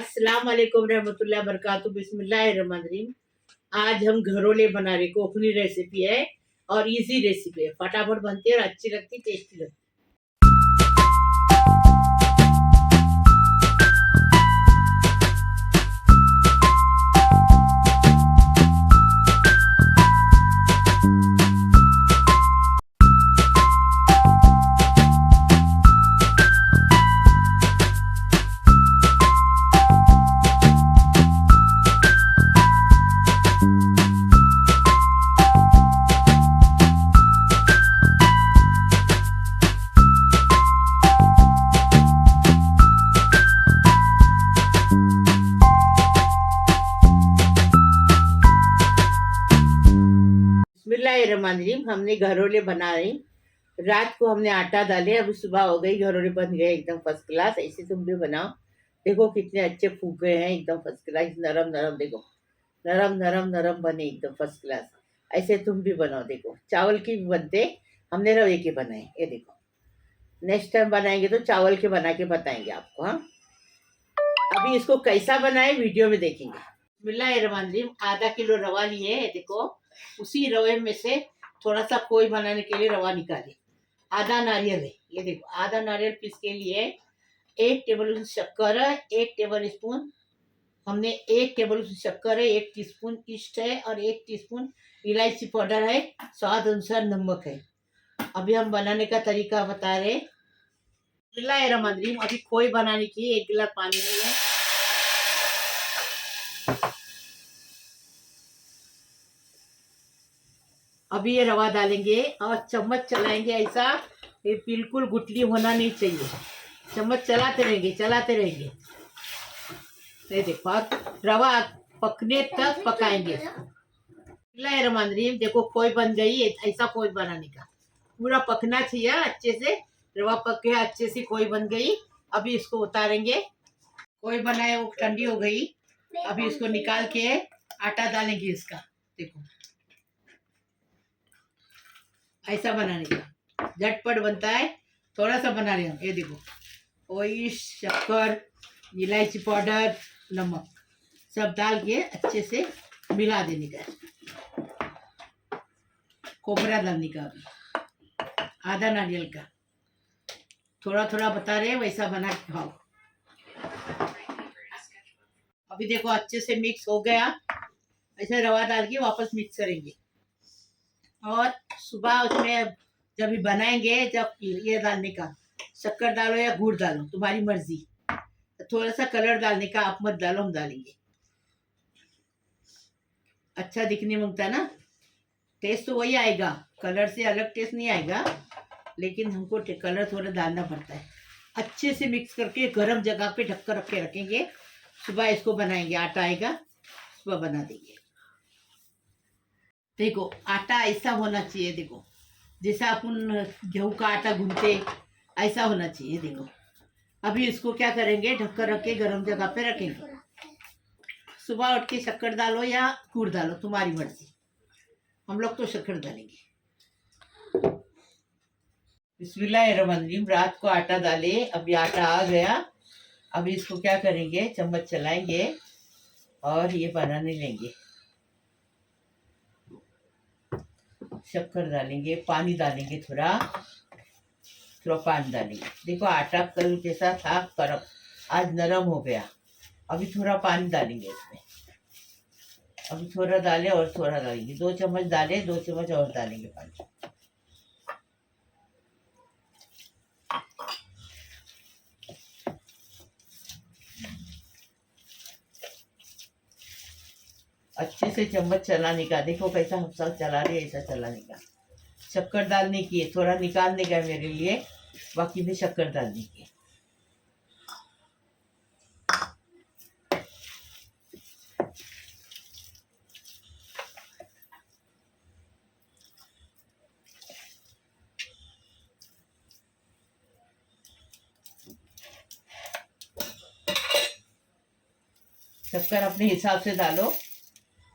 अस्सलाम वालेकुम रहमतुल्लाहि व बरकातहू। बिस्मिल्लाहिर्रहमानिर्रहीम। आज हम घरोले बना रहे कोकनी रेसिपी है और इजी रेसिपी है, फटाफट बनती है और अच्छी लगती, टेस्टी लगती। बिस्मिल्लाहिर्रहमानिर्रहीम। हमने घरोले बना रही। रात को हमने आटा डाले, अभी सुबह हो गई, घरोले बन गए एकदम फर्स्ट क्लास। ऐसे तुम भी बनाओ, देखो कितने अच्छे फूक गए हैं, एकदम फर्स्ट क्लास, नरम नरम। देखो नरम नरम नरम बने एकदम फर्स्ट क्लास। ऐसे तुम भी बनाओ। देखो चावल की भी बनते, हमने रवे के बनाए। ये देखो, नेक्स्ट टाइम बनाएंगे तो चावल के बना के बताएंगे आपको। हाँ, अभी इसको कैसा बनाए वीडियो में देखेंगे। बिस्मिल्लाहिर्रहमानिर्रहीम। आधा किलो रवा लिए है। देखो उसी रवे में से थोड़ा सा कोई बनाने के लिए रवा निकाले। आधा नारियल है, ये देखो आधा नारियल पीस के लिए। 1 टेबल स्पून शक्कर है, 1 टेबल स्पून हमने 1 टेबल स्पून शक्कर है, 1 टीस्पून ईस्ट है और 1 टीस्पून इलायची पाउडर है, स्वाद अनुसार नमक है। अभी हम बनाने का तरीका बता रहे। बिस्मिल्लाहिर्रहमानिर्रहीम। अभी खोई बनाने की 1 गिलास पानी में है। अभी ये रवा डालेंगे और चम्मच चलाएंगे ऐसा, ये बिल्कुल गुठली होना नहीं चाहिए। चम्मच चलाते रहेंगे। ये देखो, रवा पकने तक पकाएंगे। बिस्मिल्लाहिर्रहमानिर्रहीम। देखो खोई बन गई, ऐसा खोई बनाने का पूरा पकना चाहिए अच्छे से। रवा पक के अच्छे से खोई बन गई। अभी इसको उतारेंगे। खोई बनाए, वो ठंडी हो गई। अभी इसको निकाल के आटा डालेंगे इसका। देखो ऐसा बनाने का झटपट बनता है। थोड़ा सा बना रहे हम। ये देखो वही शक्कर, इलायची पाउडर, नमक सब डाल के अच्छे से मिला देने का। कोबरा डालने का, अभी आधा नारियल का। थोड़ा थोड़ा बता रहे हैं, वैसा बना के खाओ। अभी देखो अच्छे से मिक्स हो गया। ऐसे रवा डाल के वापस मिक्स करेंगे और सुबह उसमें जब भी बनाएंगे, जब ये डालने का, शक्कर डालो या गुड़ डालो, तुम्हारी मर्जी। थोड़ा सा कलर डालने का, आप मत डालो, हम डालेंगे। अच्छा दिखने मांगता ना, टेस्ट तो वही आएगा, कलर से अलग टेस्ट नहीं आएगा, लेकिन हमको कलर थोड़ा डालना पड़ता है। अच्छे से मिक्स करके गर्म जगह पे ढककर रख के रखेंगे। सुबह इसको बनाएंगे, आटा आएगा सुबह बना देंगे। देखो आटा ऐसा होना चाहिए, देखो जैसा अपन गेहूं का आटा गूंथते ऐसा होना चाहिए। देखो अभी इसको क्या करेंगे, ढककर रख के गर्म जगह पे रखेंगे। सुबह उठ के शक्कर डालो या गुड़ डालो, तुम्हारी मर्जी। हम लोग तो शक्कर डालेंगे। बिस्मिल्लाहिर्रहमानिर्रहीम। रात को आटा डाले, अभी आटा आ गया। अभी इसको क्या करेंगे, चम्मच चलाएंगे और ये बनाने लेंगे। शक्कर डालेंगे, पानी डालेंगे, थोड़ा पानी डालेंगे। देखो आटा कल जैसा था कड़क, आज नरम हो गया। अभी थोड़ा पानी डालेंगे इसमें। अभी थोड़ा डाले और थोड़ा डालेंगे, 2 चम्मच डाले, 2 चम्मच और डालेंगे पानी। अच्छे से चम्मच चलाने का। देखो कैसा हम सब चला रहे, ऐसा चलाने का। शक्कर डालने की है, थोड़ा निकालने का मेरे लिए, बाकी भी शक्कर डालने की। शक्कर अपने हिसाब से डालो,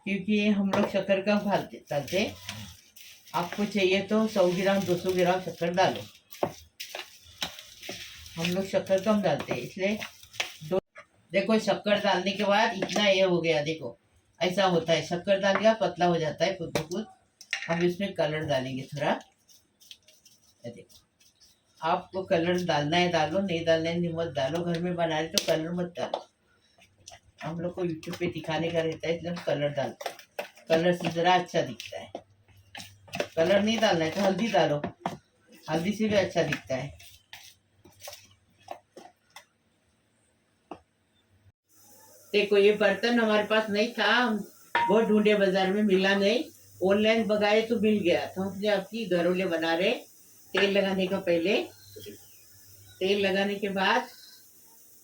क्योंकि हम लोग शक्कर कम डालते। आपको चाहिए तो 100 ग्राम 200 ग्राम शक्कर डालो। हम लोग शक्कर कम डालते हैं, इसलिए देखो शक्कर डालने के बाद इतना ये हो गया, देखो ऐसा होता है, शक्कर डाल दिया पतला हो जाता है खुद ब खुद। हम इसमें कलर डालेंगे थोड़ा, ये देखो। आपको कलर डालना है डालो, नहीं डालना है मत डालो, घर में बना रहे तो कलर मत डालो। हम लोग को यूट्यूब पे दिखाने का रहता है इसलिए हम कलर डालते हैं, कलर से ज़रा अच्छा दिखता है। कलर नहीं डालना है तो हल्दी डालो, हल्दी से भी अच्छा दिखता है। देखो ये बर्तन हमारे पास नहीं था, हम बहुत ढूंढे, बाजार में मिला नहीं, ऑनलाइन मंगाए तो मिल गया, तो हमने आपकी घरोले बना रहे। तेल लगाने का पहले, तेल लगाने के बाद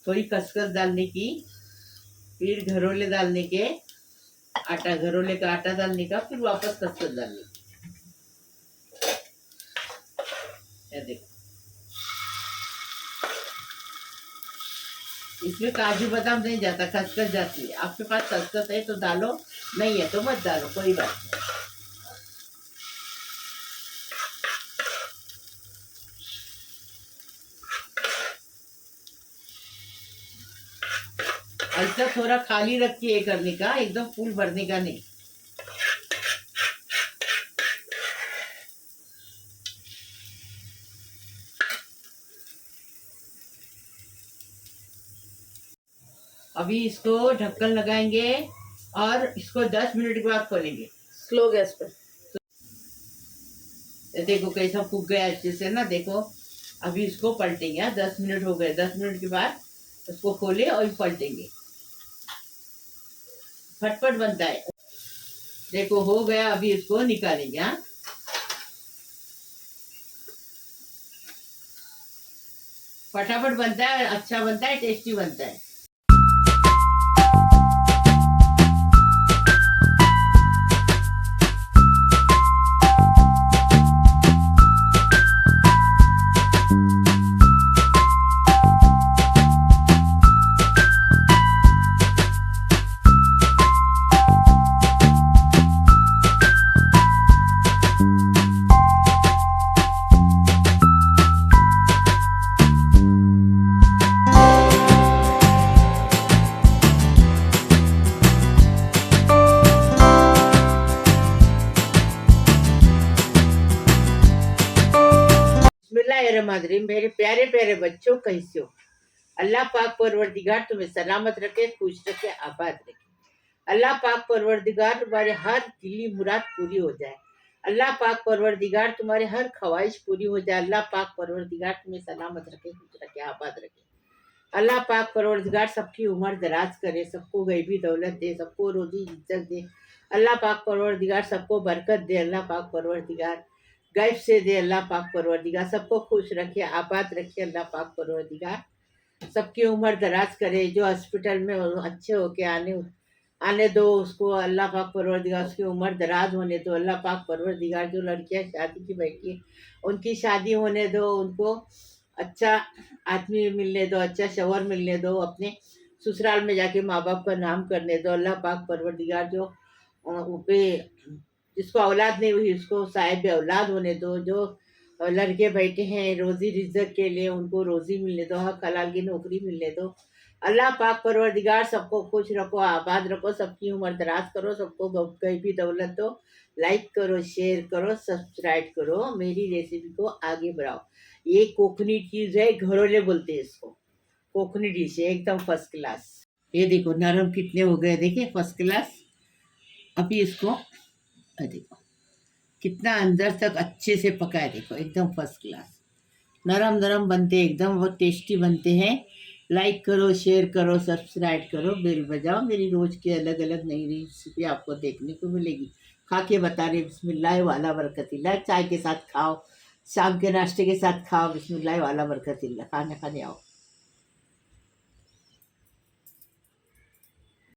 थोड़ी खसखस डालने की, फिर घरोले डालने के, आटा, घरोले का आटा डालने का, फिर वापस खसखस डालने की। ये देखो इसमें काजू बादाम नहीं जाता, खसखस जाती है। आपके पास खसखस है तो डालो, नहीं है तो मत डालो, कोई बात नहीं। ऐसा थोड़ा खाली रखिए करने का, एकदम फूल भरने का नहीं। अभी इसको ढक्कन लगाएंगे और इसको 10 मिनट के बाद खोलेंगे स्लो गैस पे। देखो कैसा फूक गया अच्छे से ना, देखो। अभी इसको पलटेंगे, 10 मिनट हो गए, 10 मिनट के बाद इसको खोले और पलटेंगे, फटफट बनता है। देखो हो गया, अभी इसको निकालेंगे। हाँ, फटाफट बनता है, अच्छा बनता है, टेस्टी बनता है। बिस्मिल्लाहिर्रहमानिर्रहीम। मेरे प्यारे प्यारे बच्चों, कैसे हो? अल्लाह पाक परवरदिगार तुम्हें सलामत रखे, खुश रखे, आबाद रखे। अल्लाह पाक परवरदिगार तुम्हारे हर दिली मुराद पूरी हो जाए। अल्लाह पाक परवरदिगार तुम्हारे हर ख्वाहिश पूरी हो जाए। अल्लाह पाक परवरदिगार तुम्हें सलामत रखे, खुश रखे, आबाद रखे। अल्लाह पाक परवरदिगार सबकी उम्र दराज करे, सबको गैबी दौलत दे, सबको रोजी इज्जत दे। अल्लाह पाक परवरदिगार सबको बरकत दे। अल्लाह पाक परवरदिगार गैब से दे। अल्लाह पाक परवरदिगार सबको खुश रखे, आबाद रखे। अल्लाह पाक परवरदिगार सबकी उम्र दराज करे। जो हॉस्पिटल में अच्छे होके आने दो उसको। अल्लाह पाक परवरदिगार उसकी उम्र दराज होने दो। अल्लाह पाक परवरदिगार जो लड़कियां शादी की बैठी है उनकी शादी होने दो, उनको अच्छा आदमी मिलने दो, अच्छा शौहर मिलने दो, अपने ससुराल में जाके माँ बाप का नाम करने दो। अल्लाह पाक परवरदिगार जो पे जिसको औलाद नहीं हुई उसको साहिब औलाद होने दो। जो लड़के बैठे हैं रोजी रिज्जत के लिए उनको रोजी मिलने दो, हक हलाल की नौकरी मिलने दो। अल्लाह पाक परवरदिगार सबको खुश रखो, आबाद रखो, सबकी उम्र दराज करो, सबको गैबी दौलत दो। लाइक करो, शेयर करो, सब्सक्राइब करो, मेरी रेसिपी को आगे बढ़ाओ। ये कोकनी चीज़ है, घरोले बोलते हैं इसको, कोकनी डिश है, एकदम फर्स्ट क्लास। ये देखो नरम कितने हो गए, देखिए फर्स्ट क्लास। अभी इसको देखो कितना अंदर तक अच्छे से पका है, देखो एकदम फर्स्ट क्लास, नरम नरम बनते हैं, एकदम बहुत टेस्टी बनते हैं। लाइक करो, शेयर करो, सब्सक्राइब करो, बेल बजाओ, मेरी रोज़ की अलग अलग नई रेसिपी आपको देखने को मिलेगी। खा के बता रहे बिस्मिल्लाह वाला बरकतिल्लाह। चाय के साथ खाओ, शाम के नाश्ते के साथ खाओ, बिस्मिल्लाह वाला बरकतिल्लाह। खाना खाने आओ।